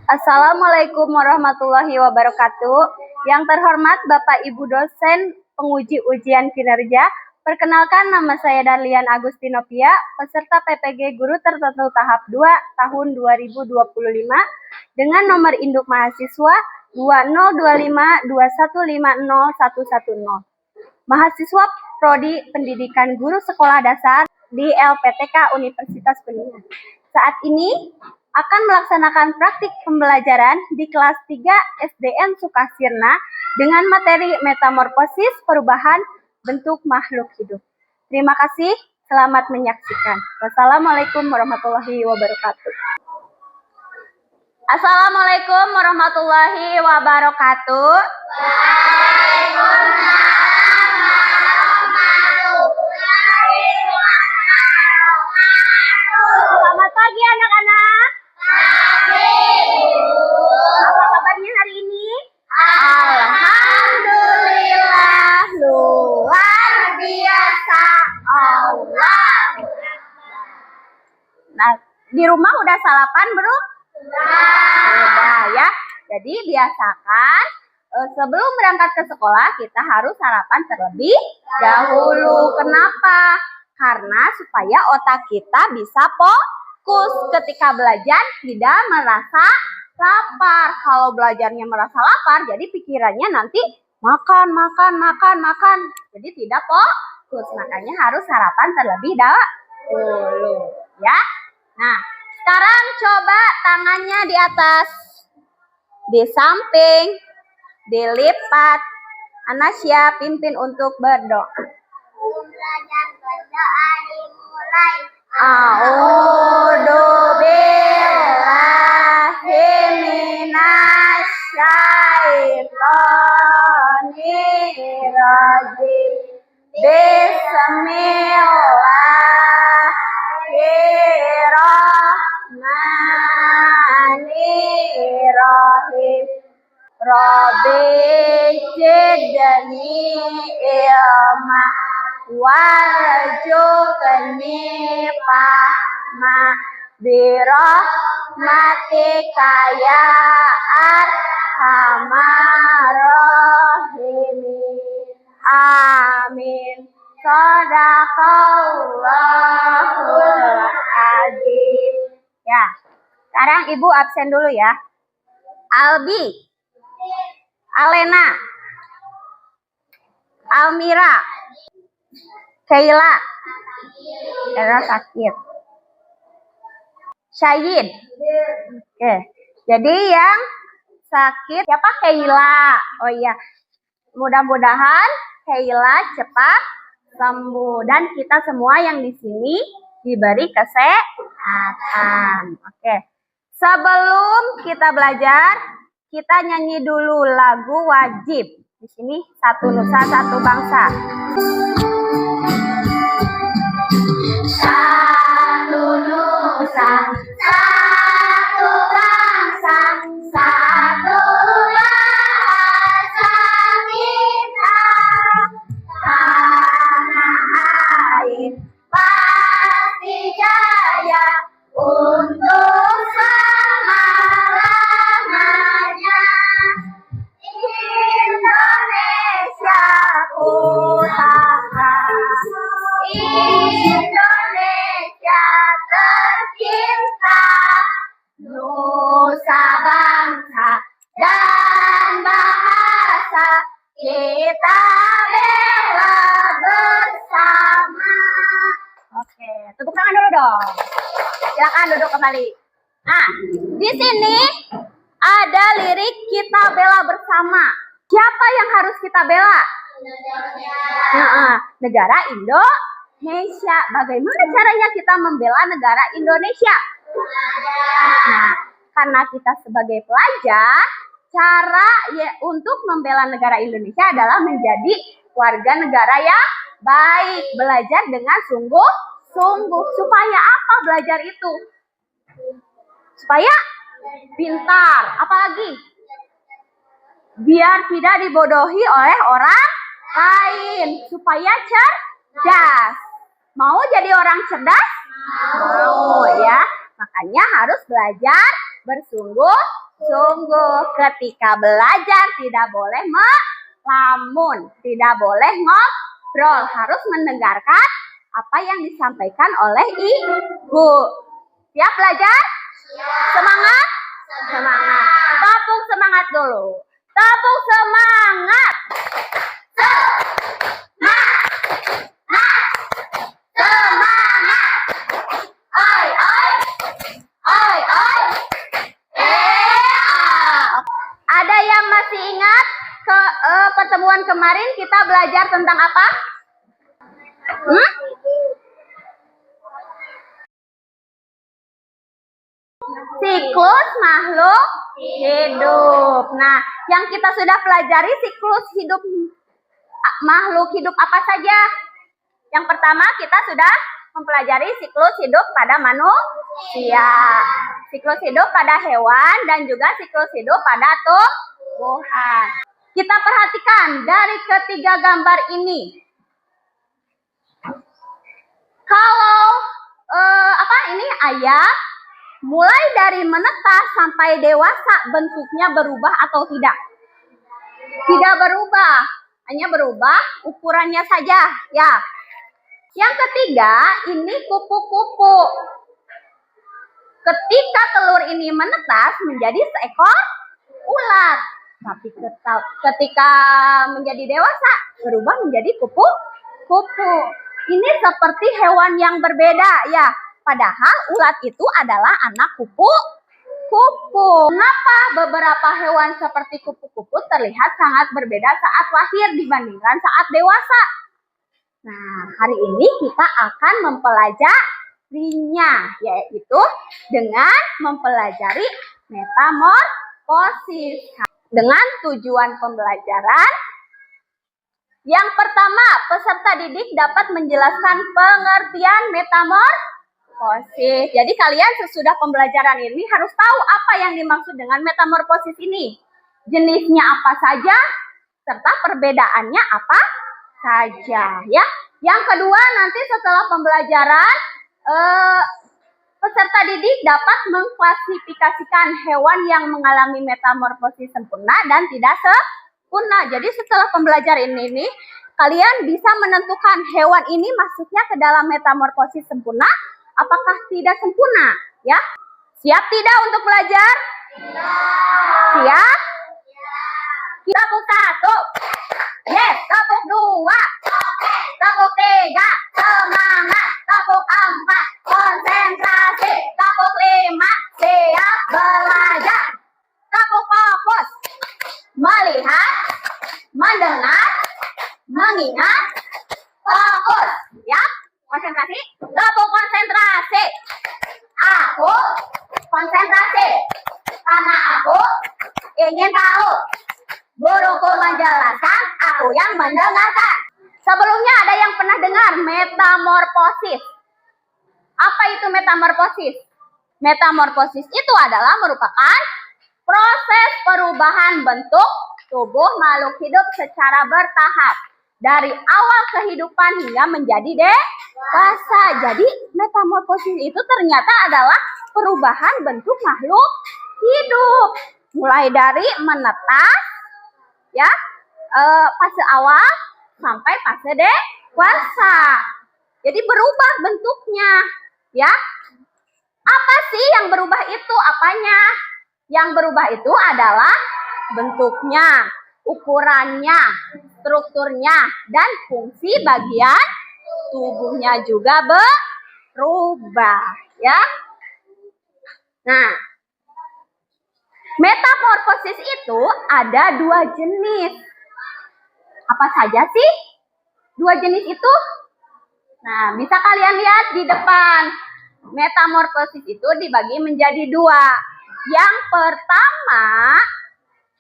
Assalamualaikum warahmatullahi wabarakatuh. Yang terhormat Bapak Ibu dosen penguji ujian kinerja, perkenalkan nama saya Darlian Agustinopia, peserta PPG Guru Tertentu Tahap 2 tahun 2025 dengan nomor induk mahasiswa 2025215010. Mahasiswa Prodi Pendidikan Guru Sekolah Dasar di LPTK Universitas Kuningan. Saat ini akan melaksanakan praktik pembelajaran di kelas 3 SDN Sukasirna dengan materi metamorfosis perubahan bentuk makhluk hidup. Terima kasih, selamat menyaksikan. Wassalamualaikum warahmatullahi wabarakatuh. Assalamualaikum warahmatullahi wabarakatuh. Selamat pagi anak-anak. Apa kabarnya hari ini? Alhamdulillah, luar biasa. Allah. Nah, di rumah udah sarapan belum? Sudah ya. Jadi biasakan sebelum berangkat ke sekolah kita harus sarapan terlebih dahulu. Kenapa? Karena supaya otak kita bisa fokus ketika belajar, tidak merasa lapar. Kalau belajarnya merasa lapar, jadi pikirannya nanti makan. Jadi tidak fokus. Makanya harus sarapan terlebih dahulu. Ya. Nah, sekarang coba tangannya di atas, di samping, dilipat. Anasya pimpin untuk berdoa. Belajar berdoa dimulai. A'udzu billahi minasyaitonir rajim. Bismillahirrahmanirrahim. Rabbi zidni ilma warzuqni fahma birahmatika ya arhamar rahimin. Amin. Shadaqallahul azim. Ya, sekarang Ibu absen dulu ya. Albi, Alena, Almira, Kayla, Era sakit, Syahin. Oke, jadi yang sakit siapa? Kayla. Oh iya, mudah-mudahan Kayla cepat sembuh dan kita semua yang di sini diberi kesehatan. Oke, sebelum kita belajar, kita nyanyi dulu lagu wajib. Di sini satu nusa satu bangsa. Satu nusa, satu bangsa, satu bahasa kita. Tanah air pasti jaya untuk selama-lamanya. Indonesia pusaka, Indonesia tercinta, nusa bangsa dan bahasa kita bela bersama. Oke, tepuk tangan dulu dong. Silakan duduk kembali. Nah, di sini ada lirik kita bela bersama. Siapa yang harus kita bela? Negara Indonesia. Bagaimana caranya kita membela negara Indonesia? Nah, karena kita sebagai pelajar, cara untuk membela negara Indonesia adalah menjadi warga negara yang baik, belajar dengan sungguh-sungguh. Supaya apa belajar itu? Supaya pintar. Apalagi? Biar tidak dibodohi oleh orang lain. Supaya cerdas. Mau jadi orang cerdas? Mau ya. Makanya harus belajar bersungguh-sungguh. Ketika belajar tidak boleh melamun, tidak boleh ngobrol, harus mendengarkan apa yang disampaikan oleh ibu. Siap belajar? Semangat? Semangat. Tepuk semangat dulu. Tepuk semangat. Ada yang masih ingat pertemuan kemarin kita belajar tentang apa? Siklus makhluk hidup. Nah, yang kita sudah pelajari siklus hidup makhluk hidup apa saja? Yang pertama kita sudah mempelajari siklus hidup pada manusia, siklus hidup pada hewan, dan juga siklus hidup pada tumbuhan. Kita perhatikan dari ketiga gambar ini. Kalau ini ayah, mulai dari menetas sampai dewasa bentuknya berubah atau tidak? Tidak berubah, hanya berubah ukurannya saja, ya. Yang ketiga, ini kupu-kupu. Ketika telur ini menetas menjadi seekor ular. Tapi ketika menjadi dewasa, berubah menjadi kupu-kupu. Ini seperti hewan yang berbeda, ya. Padahal ulat itu adalah anak kupu-kupu. Mengapa beberapa hewan seperti kupu-kupu terlihat sangat berbeda saat lahir dibandingkan saat dewasa? Nah, hari ini kita akan mempelajarinya, yaitu dengan mempelajari metamorfosis. Dengan tujuan pembelajaran, yang pertama, peserta didik dapat menjelaskan pengertian metamorfosis. Jadi kalian sesudah pembelajaran ini harus tahu apa yang dimaksud dengan metamorfosis ini. Jenisnya apa saja, serta perbedaannya apa saja, ya. Yang kedua, nanti setelah pembelajaran peserta didik dapat mengklasifikasikan hewan yang mengalami metamorfosis sempurna dan tidak sempurna. Jadi setelah pembelajaran ini kalian bisa menentukan hewan ini masuknya ke dalam metamorfosis sempurna apakah tidak sempurna, ya. Siap tidak untuk belajar? Siap? Tepuk 1. Yes, tepuk 2. Tepuk 3. Semangat. Tepuk 4. Konsentrasi. Tepuk 5. Siap belajar. Tepuk fokus. Melihat, mendengar, mengingat, fokus. Ya, konsentrasi. Tepuk konsentrasi. Aku konsentrasi. Karena aku ingin tahu. Guruku menjelaskan, aku yang mendengarkan. Sebelumnya ada yang pernah dengar metamorfosis. Apa itu metamorfosis? Metamorfosis itu adalah merupakan proses perubahan bentuk tubuh makhluk hidup secara bertahap. Dari awal kehidupan hingga menjadi dewasa. Jadi metamorfosis itu ternyata adalah perubahan bentuk makhluk hidup. Mulai dari menetas, ya, fase awal sampai fase dewasa. Jadi berubah bentuknya, ya. Apa sih yang berubah itu? Apanya? Yang berubah itu adalah bentuknya, ukurannya, strukturnya, dan fungsi bagian tubuhnya juga berubah, ya. Nah, metamorfosis itu ada 2 jenis. Apa saja sih 2 jenis itu? Nah, bisa kalian lihat di depan. Metamorfosis itu dibagi menjadi 2. Yang pertama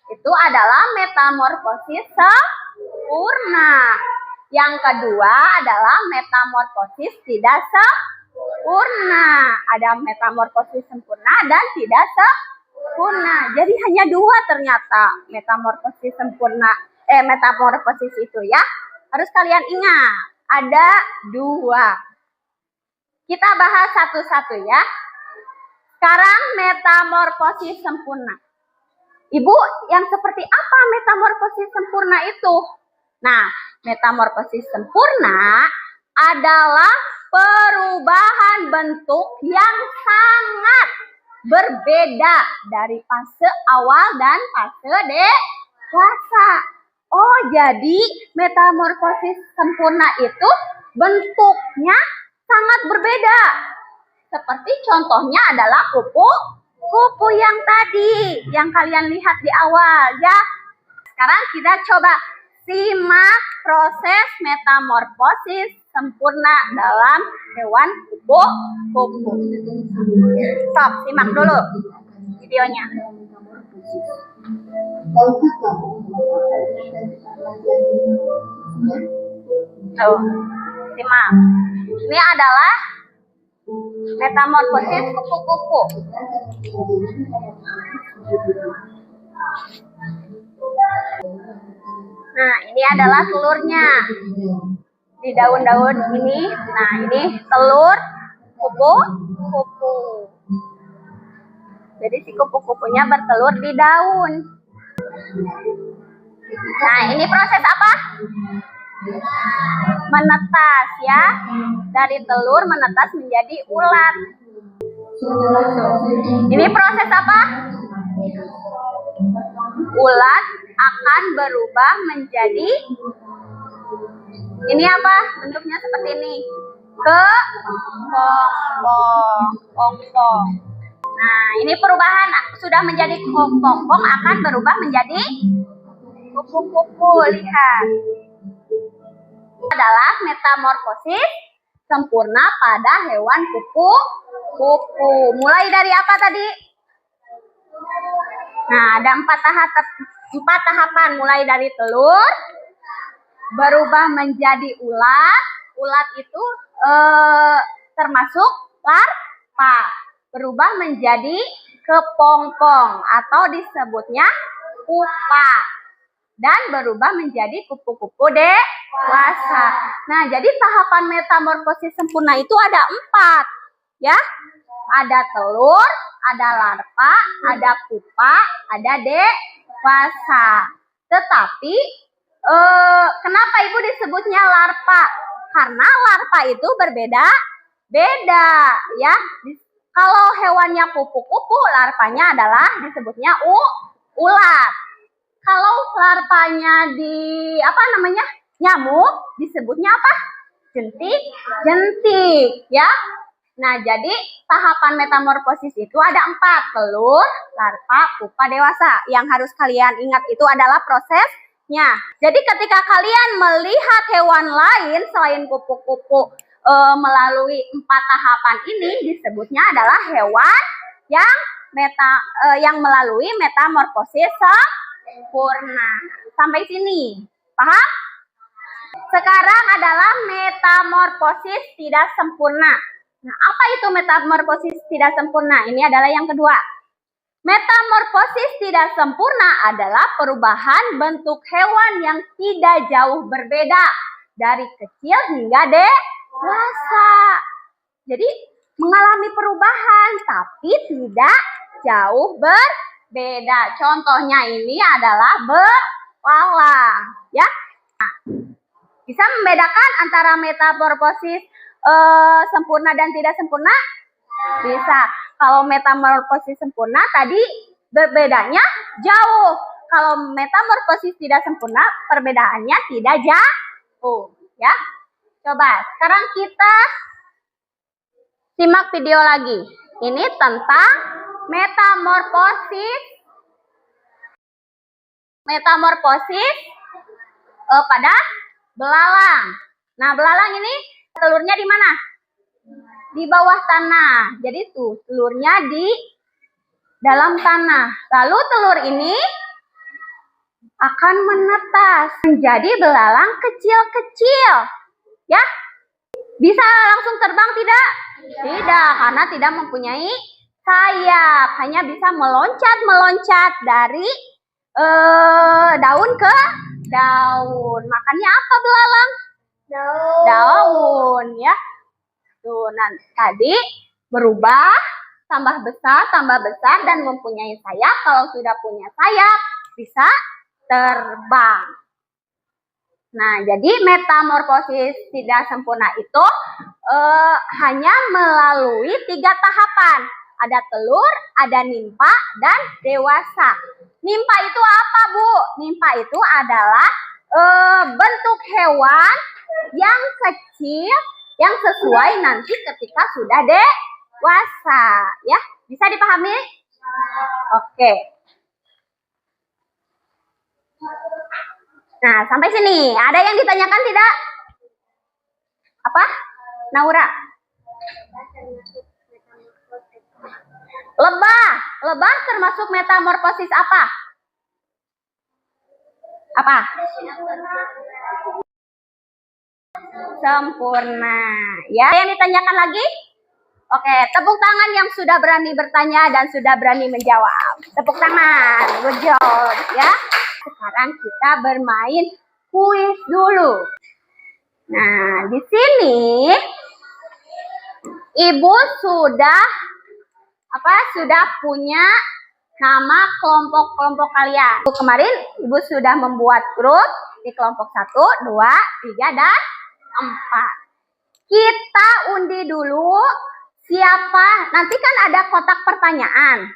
itu adalah metamorfosis sempurna. Yang kedua adalah metamorfosis tidak sempurna. Ada metamorfosis sempurna dan tidak sempurna. Jadi hanya 2 ternyata metamorfosis sempurna. Metamorfosis itu, ya. Harus kalian ingat, ada 2. Kita bahas satu-satu, ya. Sekarang metamorfosis sempurna. Ibu, yang seperti apa metamorfosis sempurna itu? Nah, metamorfosis sempurna adalah perubahan bentuk yang sangat berbeda dari fase awal dan fase dewasa. Oh, jadi metamorfosis sempurna itu bentuknya sangat berbeda. Seperti contohnya adalah kupu yang tadi yang kalian lihat di awal ya. Sekarang kita coba simak proses metamorfosis sempurna dalam hewan kupu-kupu. Stop, simak dulu videonya. Tuh, simak. Ini adalah metamorfosis kupu-kupu. Nah, ini adalah telurnya. Di daun-daun ini, nah ini telur kupu-kupu. Jadi si kupu-kupunya bertelur di daun. Nah, ini proses apa? Menetas ya. Dari telur menetas menjadi ulat. Ini proses apa? Ulat akan berubah menjadi, ini apa? Bentuknya seperti ini. Kepompong. Nah, ini perubahan sudah menjadi kepompong akan berubah menjadi kupu-kupu. Lihat. Adalah metamorfosis sempurna pada hewan kupu-kupu. Mulai dari apa tadi? Nah, ada empat tahapan. Mulai dari telur, berubah menjadi ulat. Ulat itu termasuk larva. Berubah menjadi kepompong atau disebutnya pupa. Dan berubah menjadi kupu-kupu dewasa. Nah, jadi tahapan metamorfosis sempurna itu ada 4. Ya, ada telur, ada larva, ada pupa, ada dewasa. Tetapi, kenapa ibu disebutnya larva? Karena larva itu berbeda-beda. Ya, kalau hewannya kupu-kupu, larvanya adalah disebutnya ulat. Kalau larvanya nyamuk, disebutnya apa? Jentik, ya. Nah, jadi tahapan metamorfosis itu ada 4. Telur, larva, pupa, dewasa. Yang harus kalian ingat itu adalah prosesnya. Jadi ketika kalian melihat hewan lain selain kupu-kupu melalui 4 tahapan ini, disebutnya adalah hewan yang melalui metamorfosis sempurna. Sampai sini, paham? Sekarang adalah metamorfosis tidak sempurna. Nah, apa itu metamorfosis tidak sempurna? Ini adalah yang kedua. Metamorfosis tidak sempurna adalah perubahan bentuk hewan yang tidak jauh berbeda dari kecil hingga dewasa. Jadi mengalami perubahan tapi tidak jauh berbeda. Contohnya ini adalah belalang, ya. Nah, bisa membedakan antara metamorfosis sempurna dan tidak sempurna? Bisa. Kalau metamorfosis sempurna tadi berbedanya jauh. Kalau metamorfosis tidak sempurna perbedaannya tidak jauh, ya. Coba sekarang kita simak video lagi. Ini tentang metamorfosis pada belalang. Nah, belalang ini telurnya di mana? Di bawah tanah. Jadi tuh telurnya di dalam tanah. Lalu telur ini akan menetas menjadi belalang kecil-kecil. Ya? Bisa langsung terbang tidak? Tidak, karena tidak mempunyai sayap. Hanya bisa meloncat-meloncat dari daun ke daun. Makannya apa belalang? Daun, ya. Tuh, nah tadi berubah tambah besar, dan mempunyai sayap. Kalau sudah punya sayap, bisa terbang. Nah, jadi metamorfosis tidak sempurna itu hanya melalui 3 tahapan. Ada telur, ada nimpa, dan dewasa. Nimpa itu apa, Bu? Nimpa itu adalah bentuk hewan yang kecil, yang sesuai nanti ketika sudah dewasa. Ya, bisa dipahami? Oke. Nah, sampai sini. Ada yang ditanyakan tidak? Apa? Naura? Lebah. Lebah termasuk metamorfosis apa? Apa? Sempurna. Ya, yang ditanyakan lagi? Oke, tepuk tangan yang sudah berani bertanya dan sudah berani menjawab. Tepuk tangan. Good job, ya. Sekarang kita bermain kuis dulu. Nah, di sini Ibu sudah punya nama kelompok-kelompok kalian. Kemarin Ibu sudah membuat grup di kelompok 1, 2, 3, dan 4. Kita undi dulu siapa, nanti kan ada kotak pertanyaan.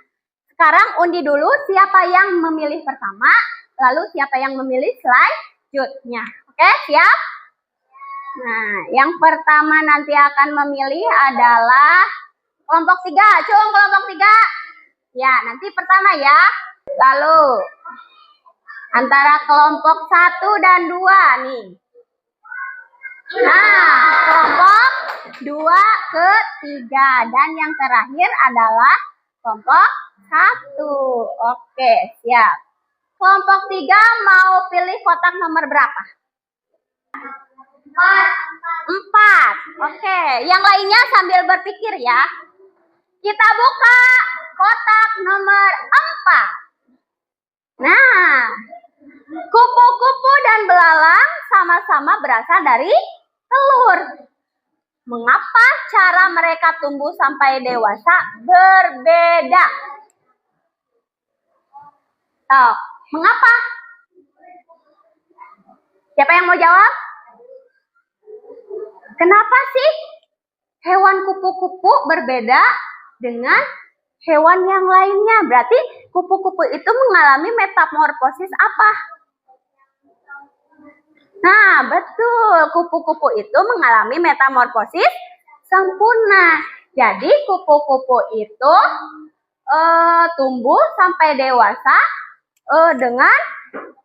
Sekarang undi dulu siapa yang memilih pertama, lalu siapa yang memilih selanjutnya. Oke, siap? Nah, yang pertama nanti akan memilih adalah kelompok 3. Cung, kelompok 3. Ya, nanti pertama ya. Lalu antara kelompok 1 dan 2 nih. Nah, kelompok 2 ke 3. Dan yang terakhir adalah kelompok 1. Oke, siap. Kelompok 3 mau pilih kotak nomor berapa? 4. Oke, yang lainnya sambil berpikir ya. Kita buka kotak nomor 4. Nah, kupu-kupu dan belalang sama-sama berasal dari telur. Mengapa cara mereka tumbuh sampai dewasa berbeda? Oh, mengapa? Siapa yang mau jawab? Kenapa sih hewan kupu-kupu berbeda dengan hewan yang lainnya? Berarti kupu-kupu itu mengalami metamorfosis apa? Nah, betul. Kupu-kupu itu mengalami metamorfosis sempurna. Jadi kupu-kupu itu tumbuh sampai dewasa dengan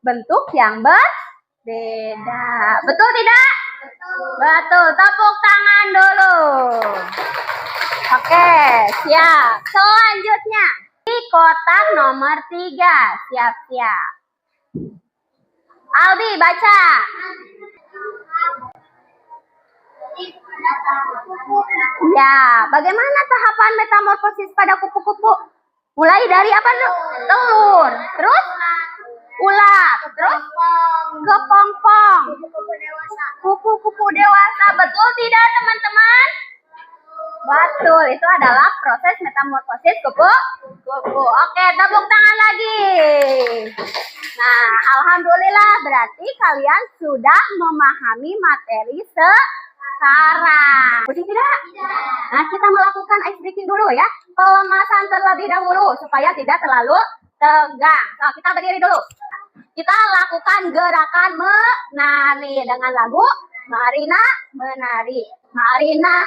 bentuk yang berbeda. Betul tidak? Betul. Tepuk tangan dulu. Oke, siap. Selanjutnya di kotak nomor 3. Siap-siap. Albi, baca. Ya, bagaimana tahapan metamorfosis pada kupu-kupu? Mulai dari apa? Telur. Terus? Ulat. Terus? Kepompong. Kupu-kupu dewasa. Betul tidak, teman-teman? Betul, itu adalah proses metamorfosis kupu-kupu. Oke, tepuk tangan lagi. Nah, alhamdulillah berarti kalian sudah memahami materi sekarang. Pusing tidak? Nah, kita melakukan ice breaking dulu ya. Pelemasan terlebih dahulu supaya tidak terlalu tegang. Nah, kita berdiri dulu. Kita lakukan gerakan menari dengan lagu Marina menari. Marina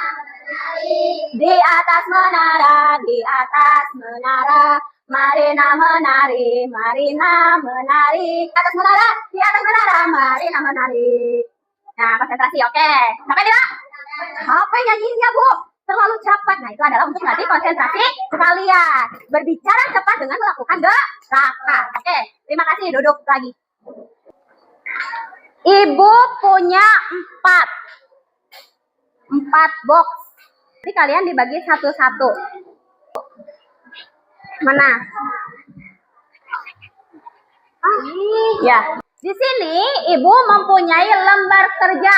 di atas menara, di atas menara. Marina menari, Marina menari. Di atas menara, di atas menara. Marina menari. Nah, konsentrasi, oke. Sampai tidak? Sampai nyanyinya, Bu. Terlalu cepat. Nah, itu adalah untuk nanti konsentrasi kalian. Berbicara cepat dengan melakukan gerakan. Oke, terima kasih. Duduk lagi. Ibu punya 4 box. Jadi kalian dibagi satu-satu. Mana? Ya. Di sini Ibu mempunyai lembar kerja.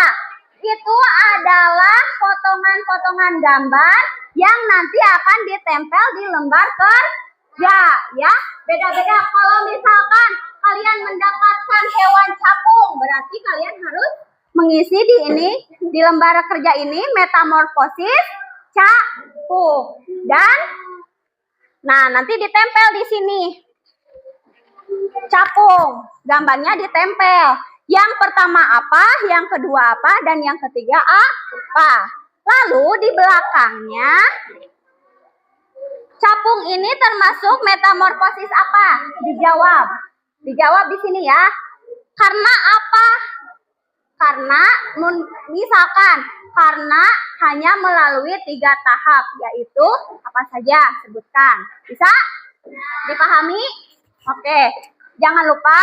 Itu adalah potongan-potongan gambar yang nanti akan ditempel di lembar kerja ya. Beda-beda. Kalau misalkan kalian mendapatkan hewan capung, berarti kalian harus mengisi di lembar kerja ini metamorfosis capung. Dan nah, nanti ditempel di sini. Capung, gambarnya ditempel. Yang pertama apa, yang kedua apa, dan yang ketiga apa. Lalu di belakangnya, capung ini termasuk metamorfosis apa? Dijawab. Dijawab di sini ya. Karena apa? Karena misalkan karena hanya melalui 3 tahap, yaitu apa saja? Sebutkan. Bisa dipahami? Oke. Jangan lupa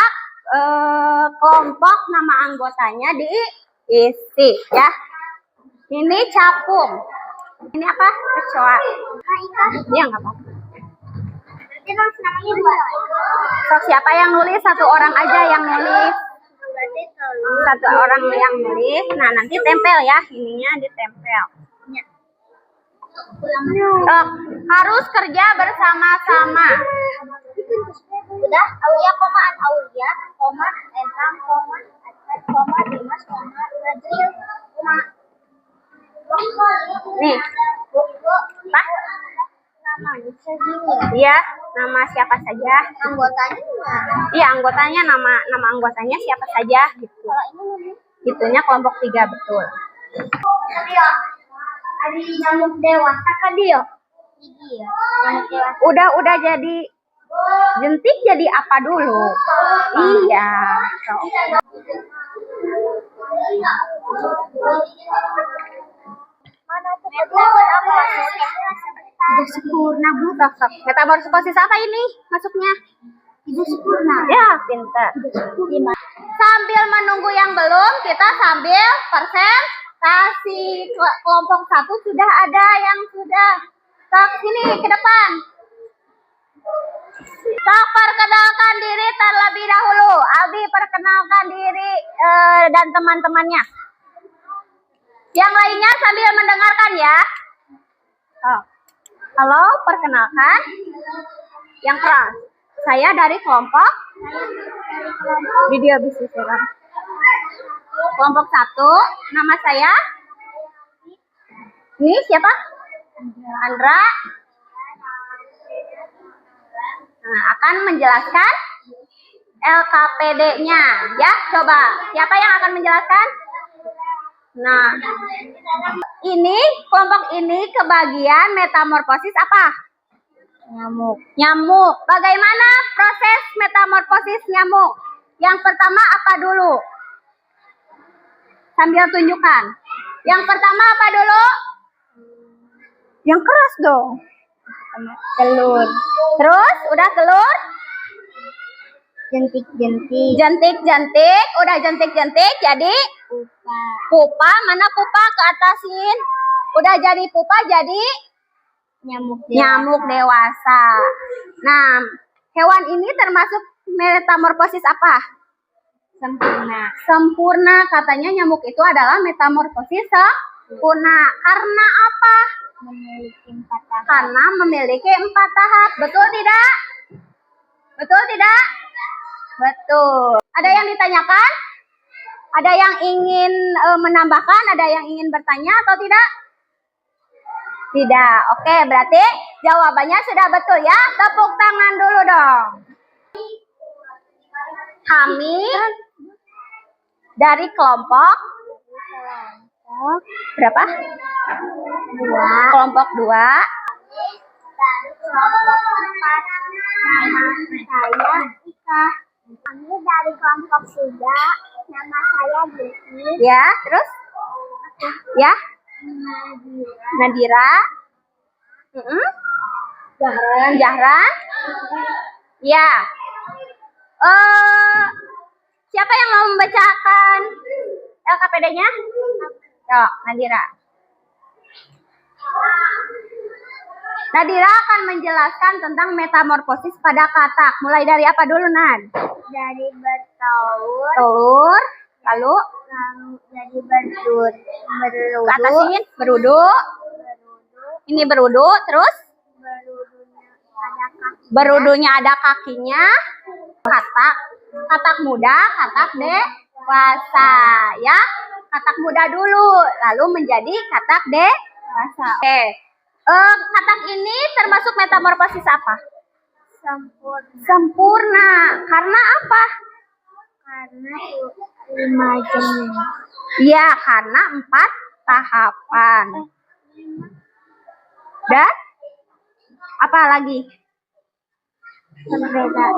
kelompok nama anggotanya diisi ya. Ini capung. Ini apa? Kecoa. Iya nggak apa-apa. So, siapa yang nulis? Satu orang aja yang nulis. Satu orang yang nulis. Nah, nanti tempel ya. Ininya ditempel. Harus kerja bersama-sama. Udah, Aulia, Aulia, Entang, Asad, Dimas, Fadril, Nih. Pak? namanya segini. Iya, nama siapa saja. Anggotanya Iya, anggotanya nama anggotanya siapa saja gitu. kalau ini Itunya kelompok 3 betul. dia ada nyamuk dewasa kan dia? Iya, nyamuk dewasa. Udah jadi jentik jadi apa dulu? Iya. So. Tidak sempurna, Bu. Metamorfosis apa ini masuknya? Tidak sempurna. Ya, pintar. Sambil menunggu yang belum, kita sambil presentasi. Kelompok 1 sudah ada yang sudah. Sok sini ke depan. Sok perkenalkan diri terlebih dahulu. Aldi perkenalkan diri dan teman-temannya. Yang lainnya sambil mendengarkan ya. Oh. Halo, perkenalkan. Yang keras. Saya dari kelompok video bisnis orang. Kelompok 1, nama saya. Ini siapa? Andra. Nah, akan menjelaskan LKPD-nya. Ya, coba. Siapa yang akan menjelaskan? Nah, ini kelompok ini kebagian metamorfosis apa? Nyamuk. Bagaimana proses metamorfosis nyamuk? Yang pertama apa dulu? Sambil tunjukkan. Yang pertama apa dulu? Yang keras dong. Telur. Terus udah telur? Jentik. Udah jentik jadi pupa. Mana pupa? Ke atasin. Udah jadi pupa jadi nyamuk dewasa. Nah, hewan ini termasuk metamorfosis apa? Sempurna. Katanya nyamuk itu adalah metamorfosis sempurna. Karena apa? Karena memiliki 4 tahap. Betul tidak? Betul. Ada yang ditanyakan? Ada yang ingin menambahkan? Ada yang ingin bertanya atau tidak? Tidak. Oke, berarti jawabannya sudah betul ya. Tepuk tangan dulu dong. Kami dari kelompok berapa? 2. Kelompok 2. Nama saya Ika. Kami dari kelompok 3. Nama saya Desi. Ya, terus? Ya, Nadira. Jahran. Ya. Siapa yang mau membacakan LKPD-nya? Yuk, Nadira. Nadira akan menjelaskan tentang metamorfosis pada katak. Mulai dari apa dulu, Nad? Dari bertelur. Telur. Lalu Jadi bertelur. ke atasin, beruduk. Ini berudu, terus berudunya ada kaki. berudunya ada kakinya. Katak muda, katak dewasa, ya. Katak muda dulu, lalu menjadi katak dewasa. Oke. Katak ini termasuk metamorfosis apa? Sempurna. Sempurna. Karena apa? Karena 5 jenis. Ya, karena 4 tahapan. Dan apa lagi? Perbedaan.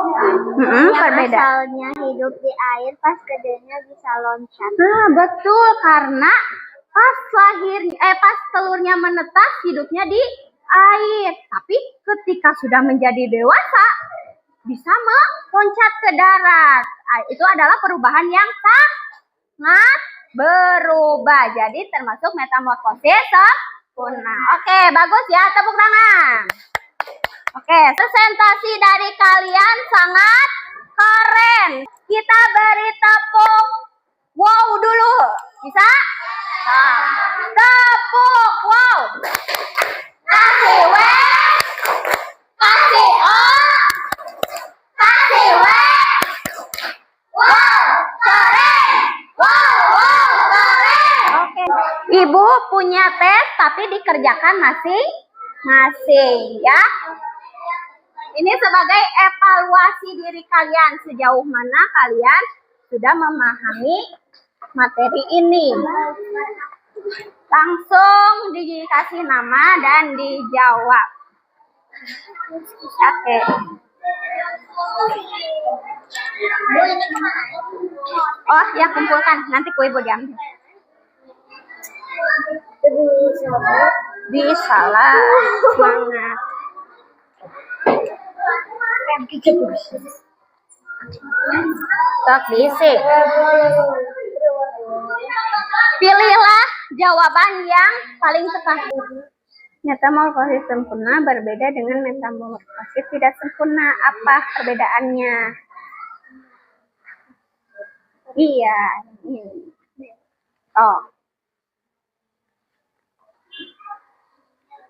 Yang Perbedaan. asalnya hidup di air, pas gedenya bisa loncat. Nah, betul, karena pas telurnya menetas hidupnya di air. Tapi ketika sudah menjadi dewasa bisa meloncat ke darat. Itu adalah perubahan yang sangat berubah. Jadi termasuk metamorfosis sempurna. Oke, bagus ya, tepuk tangan. Oke, presentasi dari kalian sangat keren. Kita beri tepuk wow dulu. Bisa? Tepuk wow. Kasih W. Kasih O. Kasih W. Wow, keren. Wow, keren. Oke. Ibu punya tes tapi dikerjakan masing-masing ya. Ini sebagai evaluasi diri kalian, sejauh mana kalian sudah memahami materi ini. Langsung dikasih nama dan dijawab. Oke. Oh ya, kumpulkan. Nanti ku ibu diambil. Bisa lah. Semangat. Sok diisi. Pilihlah jawaban yang paling tepat. Metamorfosis sempurna berbeda dengan metamorfosis tidak sempurna. Apa perbedaannya? Iya. Oh.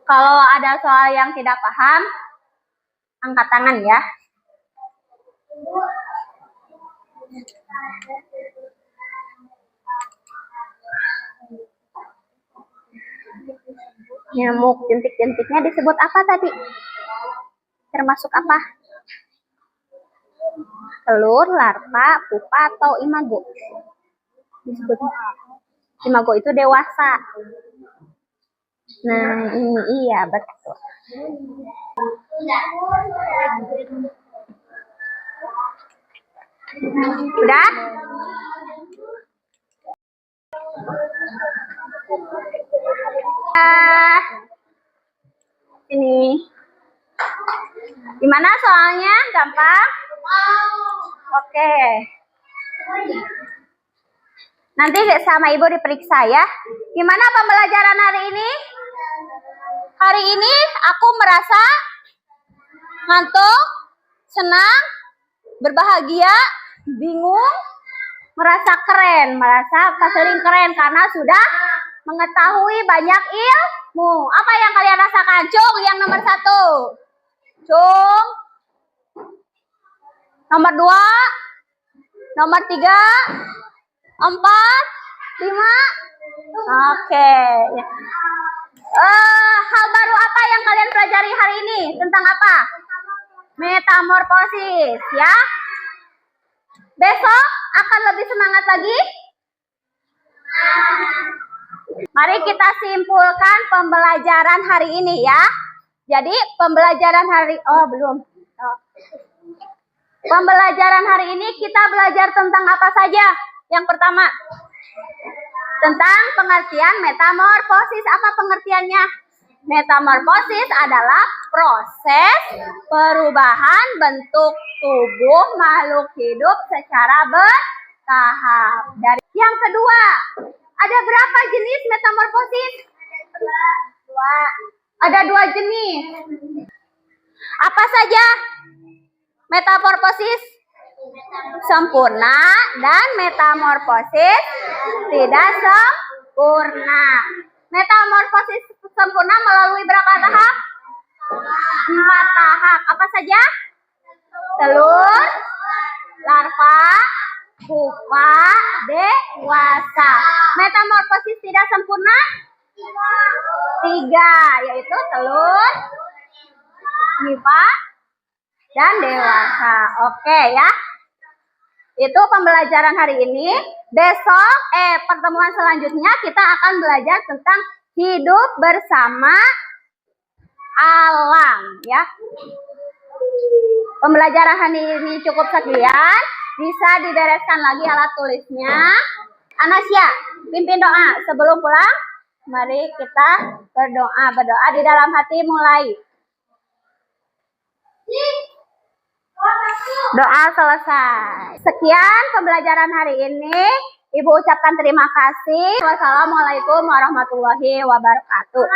Kalau ada soal yang tidak paham, angkat tangan ya. Nyamuk jentik-jentiknya disebut apa tadi? Termasuk apa? Telur, larva, pupa, atau imago? Disebut imago itu dewasa. Nah, ini iya betul. Udah? Ini. Gimana soalnya? Gampang? Oke. Nanti sama ibu diperiksa ya. Gimana pembelajaran hari ini? Hari ini aku merasa ngantuk, senang, berbahagia, bingung, merasa keren, merasa sering keren karena sudah mengetahui banyak ilmu. Apa yang kalian rasakan? Cung, yang nomor 1. Cung. Nomor 2. Nomor 3. 4. 5. Oke. Hal baru apa yang kalian pelajari hari ini? Tentang apa? Metamorfosis, ya. Besok akan lebih semangat lagi. Mari kita simpulkan pembelajaran hari ini ya. Jadi pembelajaran Pembelajaran hari ini kita belajar tentang apa saja? Yang pertama, tentang pengertian metamorfosis. Apa pengertiannya? Metamorfosis adalah proses perubahan bentuk tubuh makhluk hidup secara bertahap. Yang kedua, ada berapa jenis metamorfosis? 2. Ada 2 jenis. Apa saja? Metamorfosis sempurna dan metamorfosis tidak sempurna. Metamorfosis sempurna melalui berapa tahap? 4 tahap. Apa saja? Telur, larva, pupa, dewasa. Metamorfosis tidak sempurna? 3, yaitu telur, pupa, dan dewasa. Oke ya. Itu pembelajaran hari ini. Besok, pertemuan selanjutnya kita akan belajar tentang hidup bersama alam ya. Pembelajaran hari ini cukup sekian. Bisa dibereskan lagi alat tulisnya. Anasya, pimpin doa sebelum pulang. Mari kita berdoa. Berdoa di dalam hati mulai. Doa selesai. Sekian pembelajaran hari ini. Ibu ucapkan terima kasih. Wassalamualaikum warahmatullahi wabarakatuh.